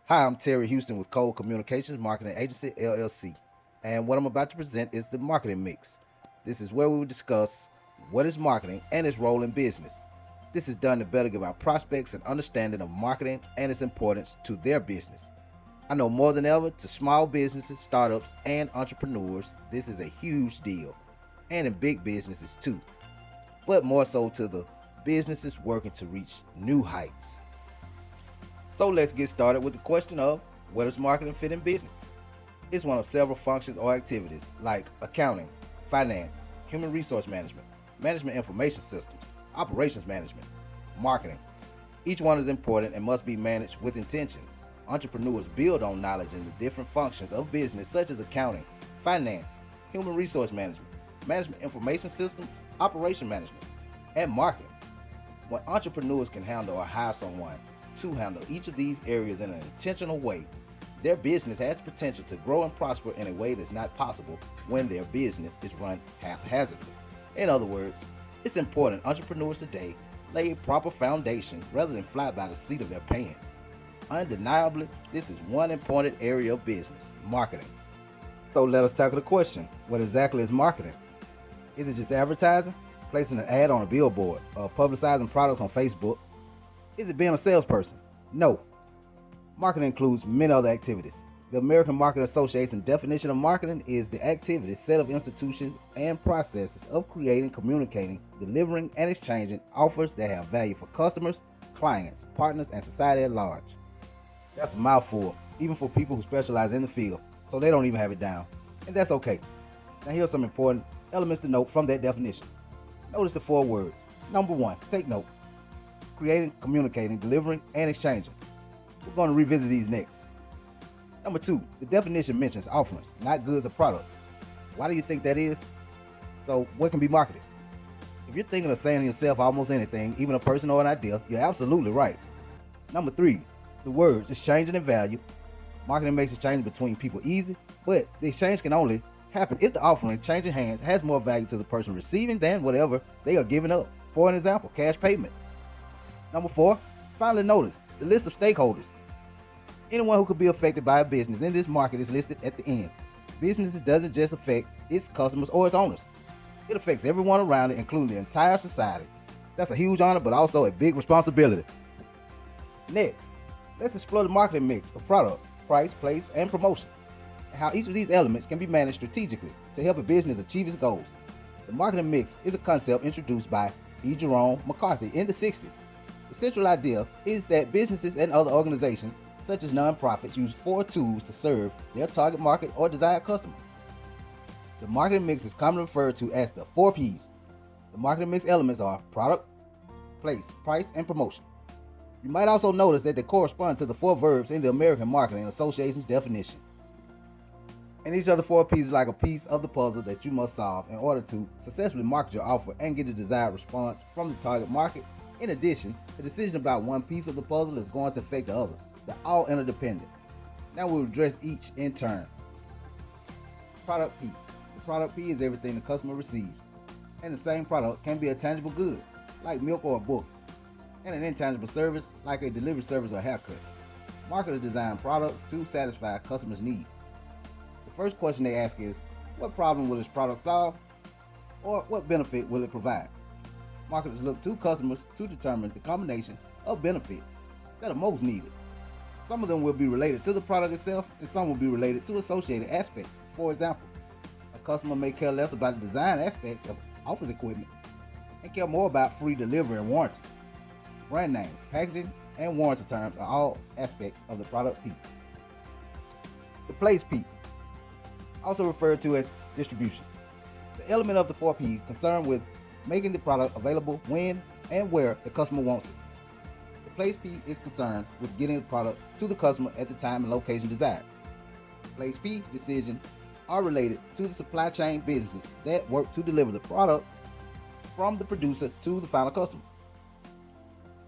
Hi, I'm Terry Houston with Code Communications Marketing Agency LLC, and what I'm about to present is the marketing mix. This is where we will discuss what is marketing and its role in business. This is done to better give our prospects an understanding of marketing and its importance to their business. I know more than ever to small businesses, startups, and entrepreneurs, this is a huge deal, and in big businesses too, but more so to the businesses working to reach new heights. So let's get started with the question of where does marketing fit in business? It's one of several functions or activities like accounting, finance, human resource management, management information systems, operations management, marketing. Each one is important and must be managed with intention. Entrepreneurs build on knowledge in the different functions of business such as accounting, finance, human resource management, management information systems, operation management, and marketing. When entrepreneurs can handle or hire someone to handle each of these areas in an intentional way, their business has potential to grow and prosper in a way that's not possible when their business is run haphazardly. In other words, it's important entrepreneurs today lay a proper foundation rather than fly by the seat of their pants. Undeniably, this is one important area of business, marketing. So let us tackle the question, what exactly is marketing? Is it just advertising, placing an ad on a billboard, or publicizing products on Facebook? Is it being a salesperson? No. Marketing includes many other activities. The American Marketing Association definition of marketing is the activity, set of institutions and processes of creating, communicating, delivering, and exchanging offers that have value for customers, clients, partners, and society at large. That's a mouthful, even for people who specialize in the field, so they don't even have it down. And that's okay. Now here's some important elements to note from that definition. Notice the four words. Number one, take notes. Creating, communicating, delivering, and exchanging. We're going to revisit these next. Number two, the definition mentions offerings, not goods or products. Why do you think that is? So, what can be marketed? If you're thinking of saying to yourself almost anything, even a person or an idea, you're absolutely right. Number three, the words exchanging and value. Marketing makes exchange between people easy, but the exchange can only happen if the offering, changing hands, has more value to the person receiving than whatever they are giving up. For an example, cash payment. Number four, finally notice the list of stakeholders. Anyone who could be affected by a business in this market is listed at the end. Businesses doesn't just affect its customers or its owners. It affects everyone around it, including the entire society. That's a huge honor, but also a big responsibility. Next, let's explore the marketing mix of product, price, place, and promotion, and how each of these elements can be managed strategically to help a business achieve its goals. The marketing mix is a concept introduced by E. Jerome McCarthy in the 60s. The central idea is that businesses and other organizations, such as nonprofits, use four tools to serve their target market or desired customer. The marketing mix is commonly referred to as the 4Ps. The marketing mix elements are product, place, price, and promotion. You might also notice that they correspond to the four verbs in the American Marketing Association's definition. And each of the 4Ps is like a piece of the puzzle that you must solve in order to successfully market your offer and get the desired response from the target market. In addition, the decision about one piece of the puzzle is going to affect the other. They're all interdependent. Now we'll address each in turn. Product P. The product P is everything the customer receives. And the same product can be a tangible good, like milk or a book, and an intangible service, like a delivery service or haircut. Marketers design products to satisfy customers' needs. The first question they ask is, what problem will this product solve? Or what benefit will it provide? Marketers look to customers to determine the combination of benefits that are most needed. Some of them will be related to the product itself, and some will be related to associated aspects. For example, a customer may care less about the design aspects of office equipment and care more about free delivery and warranty. Brand name, packaging, and warranty terms are all aspects of the product P. The place P, also referred to as distribution. The element of the 4Ps concerned with making the product available when and where the customer wants it. The place P is concerned with getting the product to the customer at the time and location desired. The place P decisions are related to the supply chain businesses that work to deliver the product from the producer to the final customer.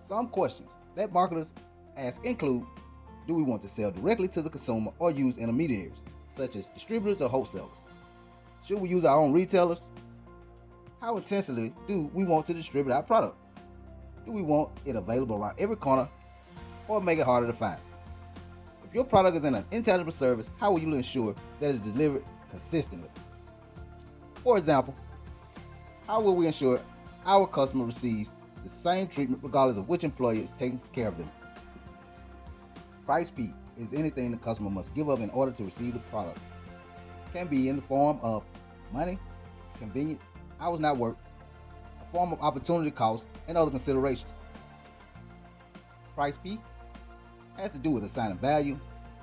Some questions that marketers ask include, do we want to sell directly to the consumer or use intermediaries, such as distributors or wholesalers? Should we use our own retailers? How intensely do we want to distribute our product? Do we want it available around every corner or make it harder to find? The If your product is an intangible service, how will you ensure that it is delivered consistently? For example, how will we ensure our customer receives the same treatment regardless of which employer is taking care of them? Price P is anything the customer must give up in order to receive the product. It can be in the form of money, convenience, hours not worked, a form of opportunity cost, and other considerations. Price P has to do with assigning value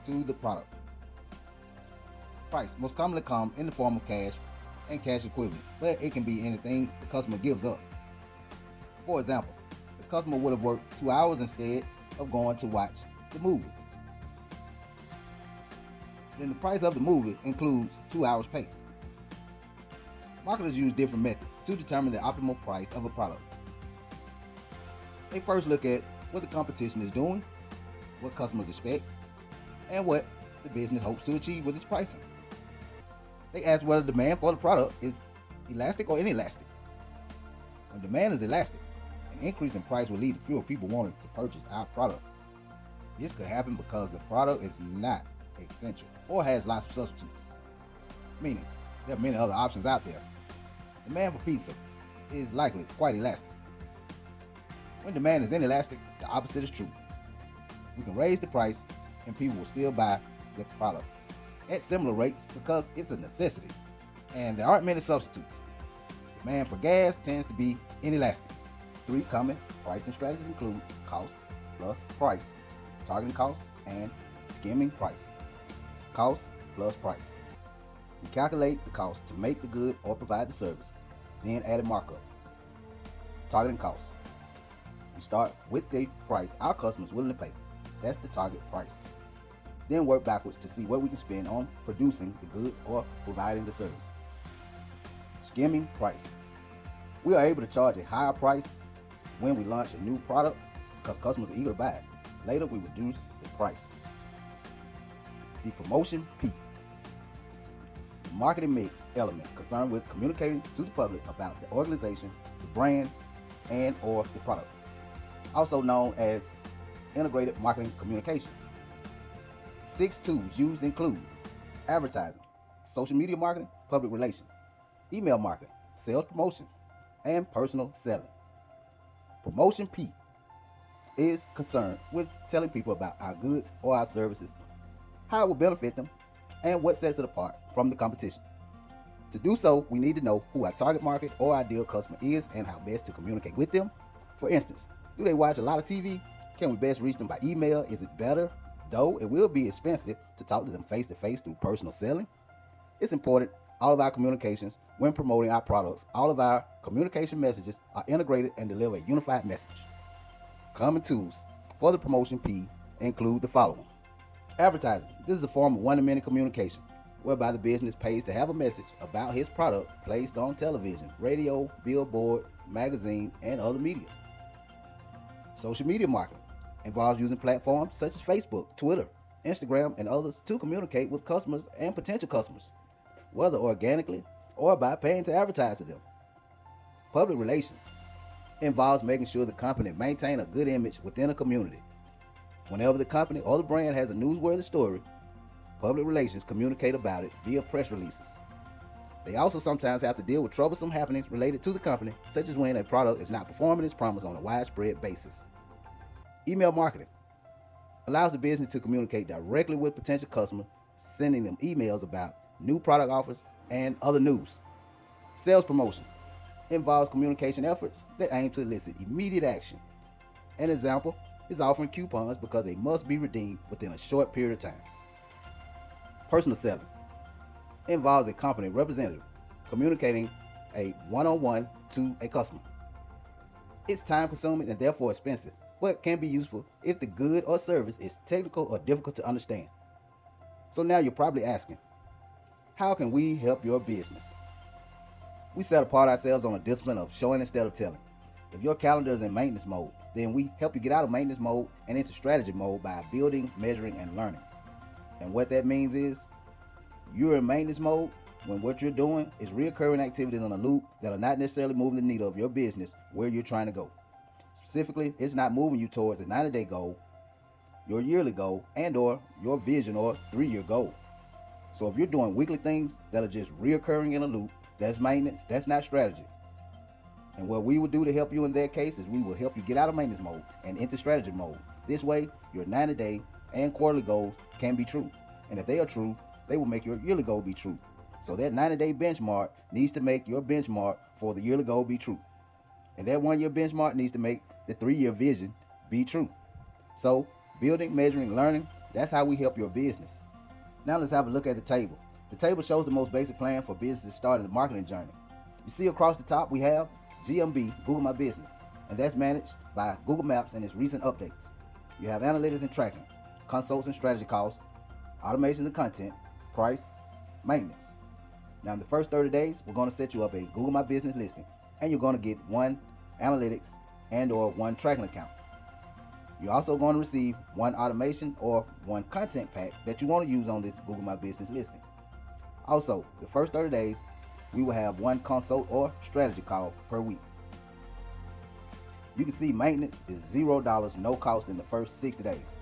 to the product. Price most commonly comes in the form of cash and cash equivalent, but it can be anything the customer gives up. For example, the customer would have worked 2 hours instead of going to watch the movie. Then the price of the movie includes 2 hours pay. Marketers use different methods to determine the optimal price of a product. They first look at what the competition is doing, what customers expect, and what the business hopes to achieve with its pricing. They ask whether demand for the product is elastic or inelastic. When demand is elastic, an increase in price will lead to fewer people wanting to purchase our product. This could happen because the product is not essential or has lots of substitutes, meaning there are many other options out there. Demand for pizza is likely quite elastic. When demand is inelastic, the opposite is true. We can raise the price and people will still buy the product at similar rates because it's a necessity and there aren't many substitutes. Demand for gas tends to be inelastic. 3 common pricing strategies include cost plus price, targeting cost, and skimming price. Cost plus price. We calculate the cost to make the good or provide the service, then add a markup. Targeting cost. We start with the price our customer is willing to pay. That's the target price. Then work backwards to see what we can spend on producing the goods or providing the service. Skimming price. We are able to charge a higher price when we launch a new product because customers are eager to buy it. Later, we reduce the price. The promotion P. The marketing mix element concerned with communicating to the public about the organization, the brand, and or the product. Also known as integrated marketing communications. 6 tools used include advertising, social media marketing, public relations, email marketing, sales promotion, and personal selling. Promotion P is concerned with telling people about our goods or our services, how it will benefit them, and what sets it apart from the competition. To do so, we need to know who our target market or ideal customer is and how best to communicate with them. For instance, do they watch a lot of TV? Can we best reach them by email? Is it better? Though it will be expensive to talk to them face to face through personal selling. It's important all of our communications when promoting our products, all of our communication messages are integrated and deliver a unified message. Common tools for the promotion P include the following. Advertising. This is a form of one-to-many communication whereby the business pays to have a message about his product placed on television, radio, billboard, magazine, and other media. Social media marketing involves using platforms such as Facebook, Twitter, Instagram, and others to communicate with customers and potential customers, whether organically or by paying to advertise to them. Public relations involves making sure the company maintains a good image within a community. Whenever the company or the brand has a newsworthy story, public relations communicate about it via press releases. They also sometimes have to deal with troublesome happenings related to the company, such as when a product is not performing its promise on a widespread basis. Email marketing allows the business to communicate directly with potential customers, sending them emails about new product offers and other news. Sales promotion involves communication efforts that aim to elicit immediate action. An example is offering coupons because they must be redeemed within a short period of time. Personal selling involves a company representative communicating a one-on-one to a customer. It's time consuming and therefore expensive, but can be useful if the good or service is technical or difficult to understand. So now you're probably asking, how can we help your business? We set apart ourselves on a discipline of showing instead of telling. If your calendar is in maintenance mode, then we help you get out of maintenance mode and into strategy mode by building, measuring, and learning. And what that means is, you're in maintenance mode when what you're doing is recurring activities on a loop that are not necessarily moving the needle of your business where you're trying to go. Specifically, it's not moving you towards a 90-day goal. your yearly goal and or your vision or 3-year goal. So if you're doing weekly things that are just reoccurring in a loop, that's maintenance, that's not strategy. And what we would do to help you in that case is we will help you get out of maintenance mode and into strategy mode. This way, your 90-day and quarterly goals can be true. And if they are true, they will make your yearly goal be true. So that 90-day benchmark needs to make your benchmark for the yearly goal be true. And that 1-year benchmark needs to make the 3-year vision be true. So, building, measuring, learning, that's how we help your business. Now let's have a look at the table. The table shows the most basic plan for businesses starting the marketing journey. You see across the top we have GMB, Google My Business, and that's managed by Google Maps and its recent updates. You have analytics and tracking, consults and strategy costs, automations and content, price, maintenance. Now in the first 30 days, we're going to set you up a Google My Business listing, and you're going to get 1 analytics and or 1 tracking account. You're also going to receive 1 automation or 1 content pack that you want to use on this Google My Business listing. Also, the first 30 days, we will have 1 consult or strategy call per week. You can see maintenance is $0 no cost in the first 60 days,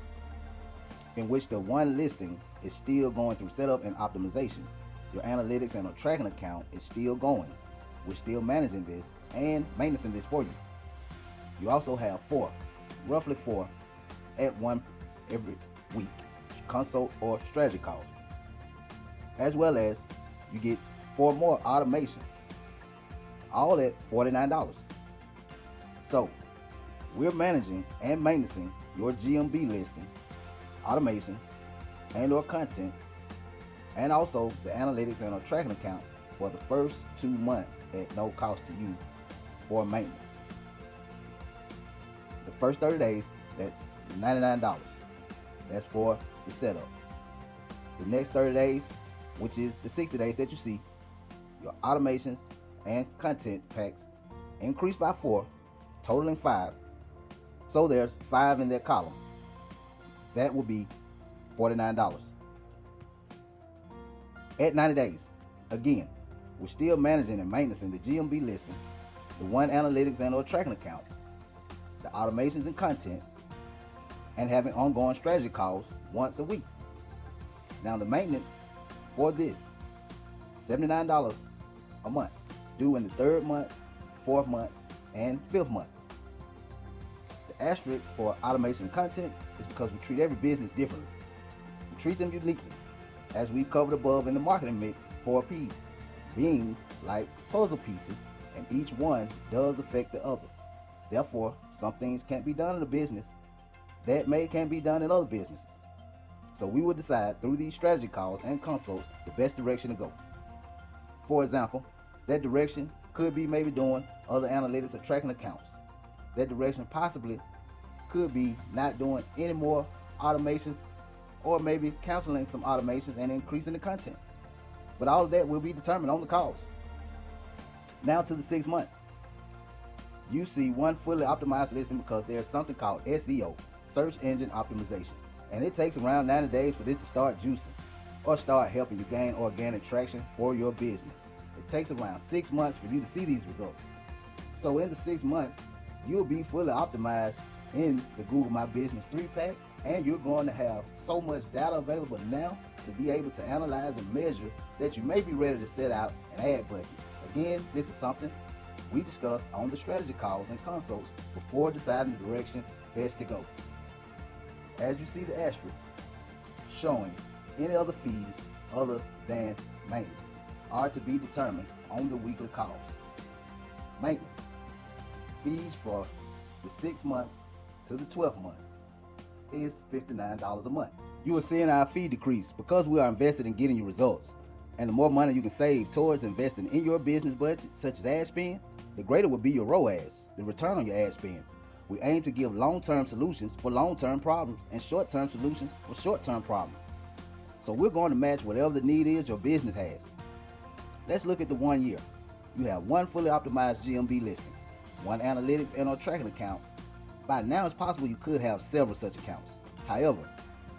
in which the 1 listing is still going through setup and optimization. Your analytics and a tracking account is still going. We're still managing this and maintaining this for you. You also have 4, roughly 4, at 1 every week consult or strategy calls, as well as you get 4 more automations, all at $49. So we're managing and maintaining your GMB listing, automations, and or contents, and also the analytics and or tracking account for the first 2 months at no cost to you for maintenance. The first 30 days, that's $99. That's for the setup. The next 30 days, which is the 60 days that you see, your automations and content packs increase by 4, totaling 5. So there's 5 in that column. That will be $49. At 90 days, again, we're still managing and maintaining the GMB listing, the 1 analytics and or tracking account, the automations and content, and having ongoing strategy calls once a week. Now the maintenance for this, $79 a month, due in the 3rd month, 4th month, and 5th months. The asterisk for automation and content is because we treat every business differently. We treat them uniquely, as we covered above in the marketing mix, 4 P's, being like puzzle pieces, and each one does affect the other. Therefore, some things can't be done in a business that can't be done in other businesses. So we will decide through these strategy calls and consults the best direction to go. For example, that direction could be maybe doing other analytics or tracking accounts. That direction possibly could be not doing any more automations, or maybe canceling some automations and increasing the content. But all of that will be determined on the calls. Now to the 6 months. You see 1 fully optimized listing because there's something called SEO, search engine optimization. And it takes around 90 days for this to start juicing or start helping you gain organic traction for your business. It takes around 6 months for you to see these results. So in the 6 months, you'll be fully optimized in the Google My Business 3-pack, and you're going to have so much data available now to be able to analyze and measure that you may be ready to set out an ad budget. Again, this is something we discuss on the strategy calls and consults before deciding the direction best to go. As you see the asterisk showing, any other fees other than maintenance are to be determined on the weekly calls. Maintenance fees for the 6th month to the 12th month is $59 a month. You are seeing our fee decrease because we are invested in getting you results. And the more money you can save towards investing in your business budget, such as ad spend, the greater will be your ROAS, the return on your ad spend. We aim to give long-term solutions for long-term problems and short-term solutions for short-term problems. So we're going to match whatever the need is your business has. Let's look at the 1 year. You have 1 fully optimized GMB listing, 1 analytics and or tracking account. By now it's possible you could have several such accounts. However,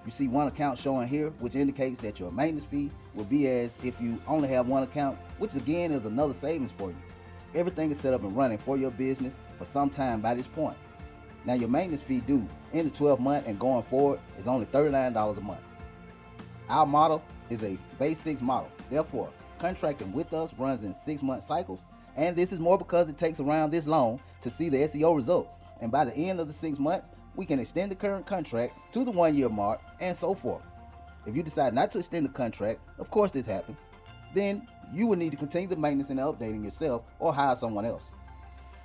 you see 1 account showing here, which indicates that your maintenance fee will be as if you only have 1 account, which again is another savings for you. Everything is set up and running for your business for some time by this point. Now your maintenance fee due in the 12th month and going forward is only $39 a month. Our model is a base 6 model. Therefore, contracting with us runs in 6-month cycles, and this is more because it takes around this long to see the SEO results. And by the end of the 6 months, we can extend the current contract to the 1-year mark and so forth. If you decide not to extend the contract, of course this happens, then you will need to continue the maintenance and updating yourself or hire someone else.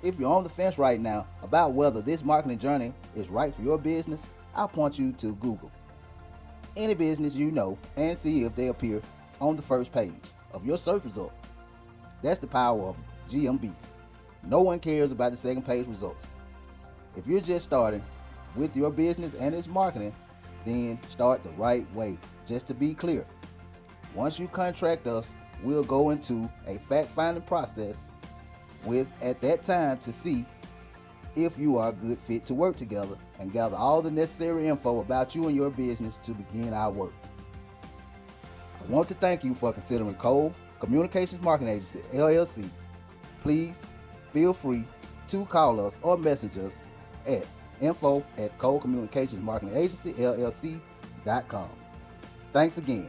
If you're on the fence right now about whether this marketing journey is right for your business, I'll point you to Google any business you know and see if they appear on the first page of your search result. That's the power of GMB. No one cares about the second page results. If you're just starting with your business and its marketing, then start the right way. Just to be clear, once you contract us, we'll go into a fact-finding process at that time to see if you are a good fit to work together and gather all the necessary info about you and your business to begin our work. I want to thank you for considering Cole Communications Marketing Agency, LLC. Please feel free to call us or message us at info@colecommunicationsmarketingagency.llc.com. Thanks again.